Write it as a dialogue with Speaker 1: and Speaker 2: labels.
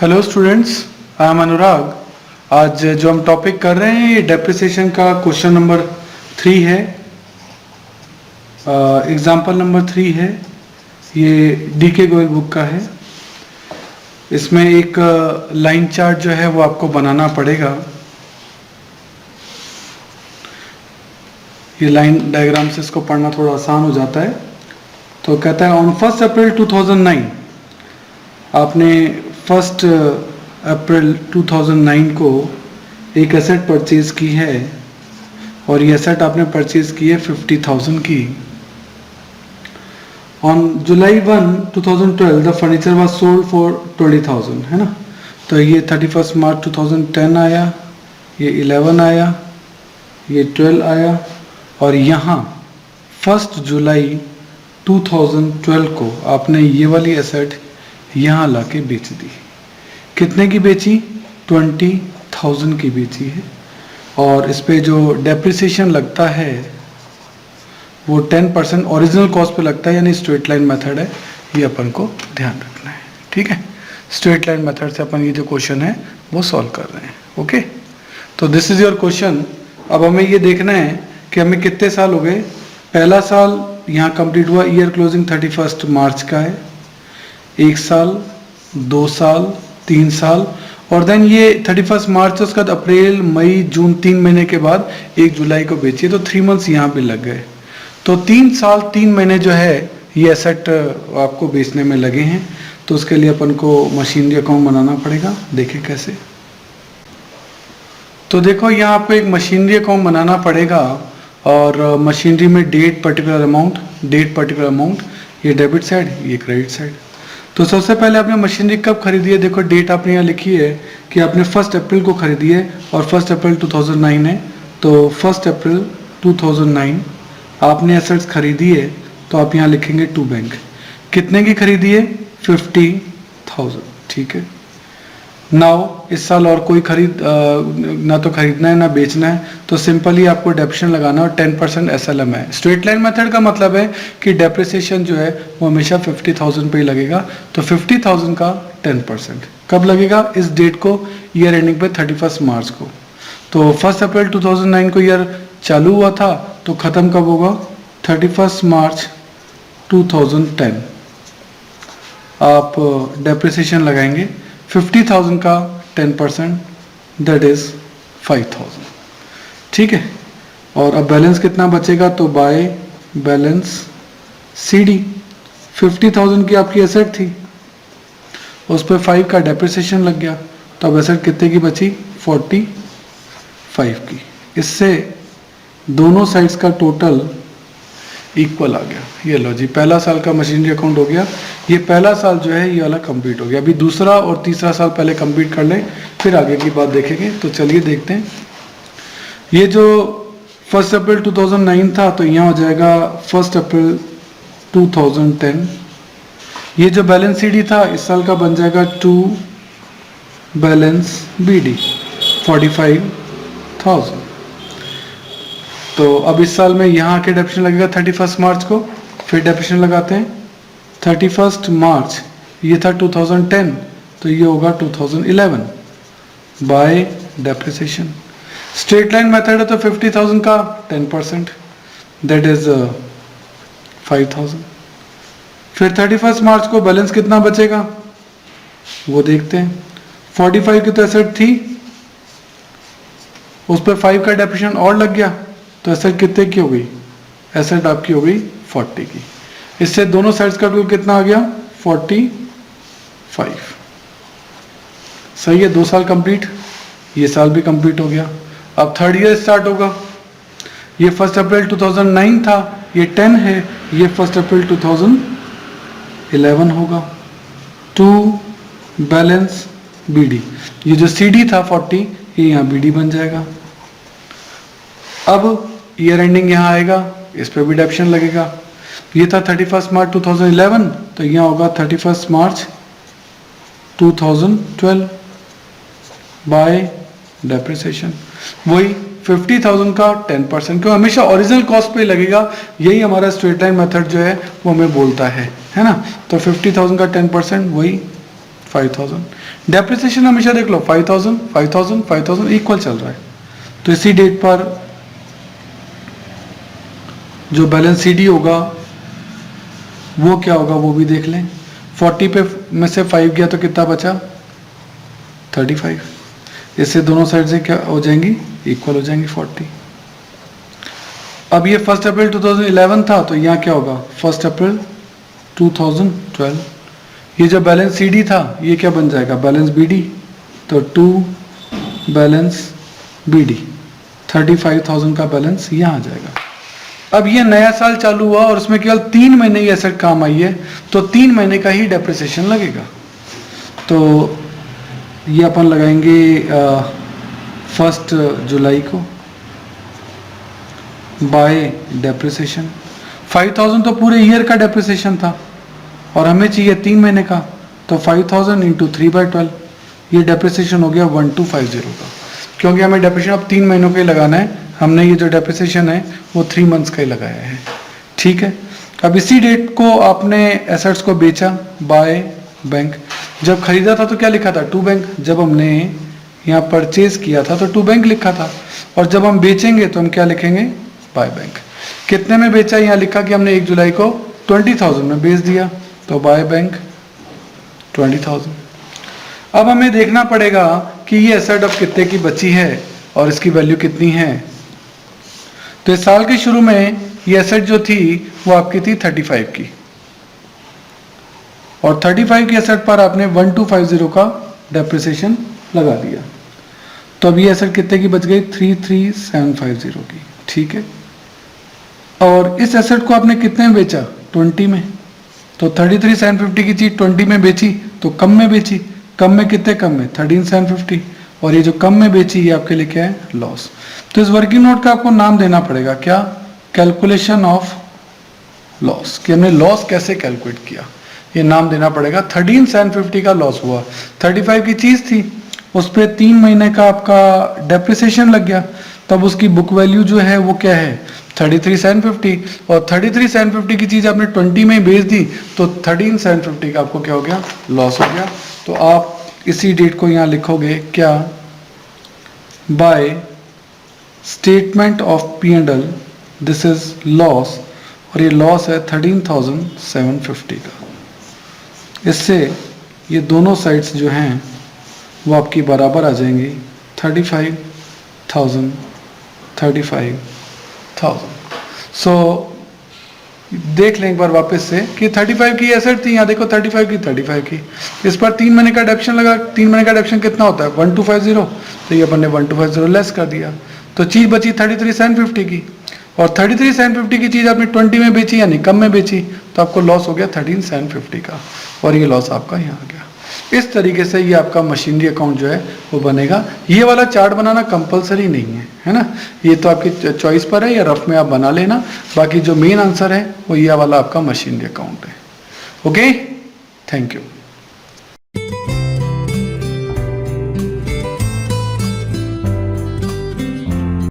Speaker 1: Hello students, I am अनुराग। आज जो हम टॉपिक कर रहे हैं ये डेप्रिसिएशन का क्वेश्चन नंबर 3 है, एग्जाम्पल नंबर 3 है। ये डीके गोयल बुक का है। इसमें एक लाइन चार्ट जो है वो आपको बनाना पड़ेगा। ये लाइन डायग्राम से इसको पढ़ना थोड़ा आसान हो जाता है। तो कहता है ऑन 1 अप्रैल 2009 आपने 1 अप्रैल 2009 को एक एसेट परचेज की है और ये एसेट आपने परचेज की है 50,000 की। On July 1 2012 the furniture was sold for 20,000, है ना। तो ये 31 मार्च 2010 आया, ये 11 आया, ये 12 आया और यहाँ 1 जुलाई 2012 को आपने ये वाली एसेट यहाँ लाके बेच दी। कितने की बेची? 20,000 की बेची है। और इस पे जो डेप्रिसिएशन लगता है वो 10% ओरिजिनल कॉस्ट पे लगता है, यानी स्ट्रेट लाइन मेथड है। ये अपन को ध्यान रखना है, ठीक है। स्ट्रेट लाइन मेथड से अपन ये जो क्वेश्चन है वो सॉल्व कर रहे हैं। ओके, तो दिस इज योर क्वेश्चन। अब हमें ये देखना है कि हमें कितने साल हो गए। पहला साल यहाँ कंप्लीट हुआ, ईयर क्लोजिंग 31 मार्च का है। 1 साल, 2 साल, 3 साल और देन ये 31 मार्च, उसके बाद अप्रैल, मई, जून, 3 महीने के बाद 1 जुलाई को बेची, तो 3 मंथ्स यहाँ पे लग गए। तो 3 साल 3 महीने जो है ये एसेट आपको बेचने में लगे हैं। तो उसके लिए अपन को मशीनरी अकाउंट बनाना पड़ेगा। देखिए कैसे। तो देखो यहाँ पे एक मशीनरी अकाउंट बनाना पड़ेगा और मशीनरी में डेट पर्टिकुलर अमाउंट, ये डेबिट साइड, ये क्रेडिट साइड। तो सबसे पहले आपने मशीनरी कब खरीदी है? देखो डेट आपने यहाँ लिखी है कि आपने 1 अप्रैल को खरीदी है और 1 अप्रैल 2009 है। तो 1 अप्रैल 2009 आपने एसेट्स खरीदी है, तो आप यहाँ लिखेंगे टू बैंक। कितने की खरीदी है? 50,000, ठीक है। नाउ इस साल और कोई ना तो खरीदना है ना बेचना है, तो सिंपली आपको डेप्रिसिएशन लगाना और 10% SLM है। स्ट्रेट लाइन मेथड का मतलब है कि डेप्रिसिएशन जो है वो हमेशा 50,000 पे ही लगेगा। तो 50,000 का 10% कब लगेगा? इस डेट को, ईयर एंडिंग पे 31 मार्च को। तो 1 अप्रैल 2009 को ईयर चालू हुआ था, तो ख़त्म कब होगा? 31 मार्च 2010। आप डेप्रिसिएशन लगाएंगे 50,000 का 10%, दैट इज 5,000, ठीक है। और अब बैलेंस कितना बचेगा? तो बाय बैलेंस CD 50,000 की आपकी एसेट थी, उस पर 5 का डेप्रिसिएशन लग गया, तो अब एसेट कितने की बची? 45 की। इससे दोनों साइड्स का टोटल इक्वल आ गया। ये लो जी, पहला साल का मशीनरी अकाउंट हो गया। ये पहला साल जो है ये वाला कंप्लीट हो गया। अभी दूसरा और तीसरा साल पहले कंप्लीट कर लें, फिर आगे की बात देखेंगे। तो चलिए देखते हैं। ये जो 1 अप्रैल 2009 था, तो यहाँ हो जाएगा 1 अप्रैल 2010। ये जो बैलेंस CD था इस साल का बन जाएगा टू बैलेंस BD 45,000। तो अब इस साल में यहाँ के डेप्रिसिएशन लगेगा 31 मार्च को। फिर डेप्रिसिएशन लगाते हैं 31 मार्च, ये था 2010, तो ये होगा 2011 bye depreciation. Straight line method है तो 50,000 का 10%, दैट इज 5,000। फिर 31 मार्च को बैलेंस कितना बचेगा वो देखते हैं। 45 की तो एसेट थी, उस पर 5 का डेप्रिसिएशन और लग गया, तो एसेट कितने की हो गई? एसेट आपकी हो गई 40 की। इससे दोनों साइड्स का टोटल कितना आ गया? 45। सही है, 2 साल कंप्लीट, ये साल भी कंप्लीट हो गया। अब थर्ड ईयर स्टार्ट होगा। ये 1 अप्रैल 2009 था, ये 10 है, ये 1 अप्रैल 2011 होगा। टू बैलेंस BD, ये जो CD था 40, ये यहाँ BD बन जाएगा। अब ईयर एंडिंग यहाँ आएगा, इस पर भी डेप्रिसिएशन लगेगा। ये था 31 मार्च 2011, तो यहाँ होगा 31 मार्च 2012 बाय डेप्रिसिएशन। वही 50,000 का 10%, क्यों हमेशा ओरिजिनल कॉस्ट पे लगेगा। यही हमारा स्ट्रेट लाइन मेथड जो है वो हमें बोलता है ना। तो 50,000 का 10% वही 5,000। डेप्रिसिएशन हमेशा देख लो 5000 5000 5000 इक्वल चल रहा है। तो इसी डेट पर जो बैलेंस सीडी होगा वो क्या होगा वो भी देख लें। 40 पे में से 5 गया तो कितना बचा 35। इससे दोनों साइड से क्या हो जाएंगी इक्वल हो जाएंगी 40। अब ये 1 अप्रैल 2011 था तो यहाँ क्या होगा 1 अप्रैल 2012। ये जो बैलेंस सीडी था ये क्या बन जाएगा बैलेंस बीडी। तो 2 बैलेंस बीडी 35,000 का बैलेंस यहाँ आ जाएगा। अब ये नया साल चालू हुआ और उसमें केवल 3 महीने ही एसेट काम आई है तो 3 महीने का ही डेप्रिसिएशन लगेगा। तो ये अपन लगाएंगे 1 जुलाई को बाय डेप्रिसिएशन। 5000 तो पूरे ईयर का डेप्रिसिएशन था और हमें चाहिए 3 महीने का। तो 5000 इंटू 3/12 ये डेप्रिसिएशन हो गया 1250 का। क्योंकि हमें डेप्रिसिएशन अब 3 महीनों का ही लगाना है, हमने ये जो डेप्रिसिएशन है वो 3 मंथ्स का ही लगाया है। ठीक है। अब इसी डेट को आपने एसेट्स को बेचा बाय बैंक। जब खरीदा था तो क्या लिखा था 2 बैंक। जब हमने यहाँ परचेज किया था तो 2 बैंक लिखा था और जब हम बेचेंगे तो हम क्या लिखेंगे बाय बैंक। कितने में बेचा यहाँ लिखा कि हमने 1 जुलाई को 20,000 में बेच दिया तो बाय बैंक 20,000। अब हमें देखना पड़ेगा कि ये एसेट अब कितने की बची है और इसकी वैल्यू कितनी है। तो इस साल के शुरू में ये एसेट जो थी वो आपकी थी 35 की और 35 की एसेट पर आपने 1250 का डेप्रिसिएशन लगा दिया। तो अब ये एसेट कितने की बच गई 33,750 की। ठीक है। और इस एसेट को आपने कितने में बेचा 20 में। तो 33,750 की चीज 20 में बेची तो कम में बेची। कम में कितने कम में 13,750 और ये जो कम में बेची ये आपके लिए क्या है लॉस। तो इस वर्किंग नोट का आपको नाम देना पड़ेगा क्या कैलकुलेशन ऑफ लॉस कि हमने लॉस कैसे कैलकुलेट किया ये नाम देना पड़ेगा। 13,750 का लॉस हुआ। 35 की चीज थी उस पर 3 महीने का आपका डेप्रिसिएशन लग गया तब उसकी बुक वैल्यू जो है वो क्या है 33,750 और 33,750 की चीज आपने 20 में बेच दी तो 13,750 का आपको क्या हो गया लॉस हो गया। तो आप इसी डेट को यहाँ लिखोगे क्या by statement of P&L this is loss और ये लॉस है 13,750 का। इससे ये दोनों साइड्स जो हैं वो आपकी बराबर आ जाएंगी 35,000 35,000। सो देख लें एक बार वापस से कि 35 की एसेट थी यहाँ देखो 35 की इस पर 3 महीने का डेप्शन लगा। 3 महीने का डेप्शन कितना होता है 1250 तो ये अपन ने 1250 लेस कर दिया तो चीज बची 33,750 की और 33,750 की चीज आपने 20 में बेची यानी कम में बेची तो आपको लॉस हो गया 13,750 का और ये लॉस आपका यहाँ आ गया। इस तरीके से ये आपका मशीनरी अकाउंट जो है वो बनेगा। ये वाला चार्ट बनाना कंपलसरी नहीं है ना, ये तो आपकी चॉइस पर है या रफ में आप बना लेना। बाकी जो मेन आंसर है वो ये वाला आपका मशीनरी अकाउंट है। Okay, thank you.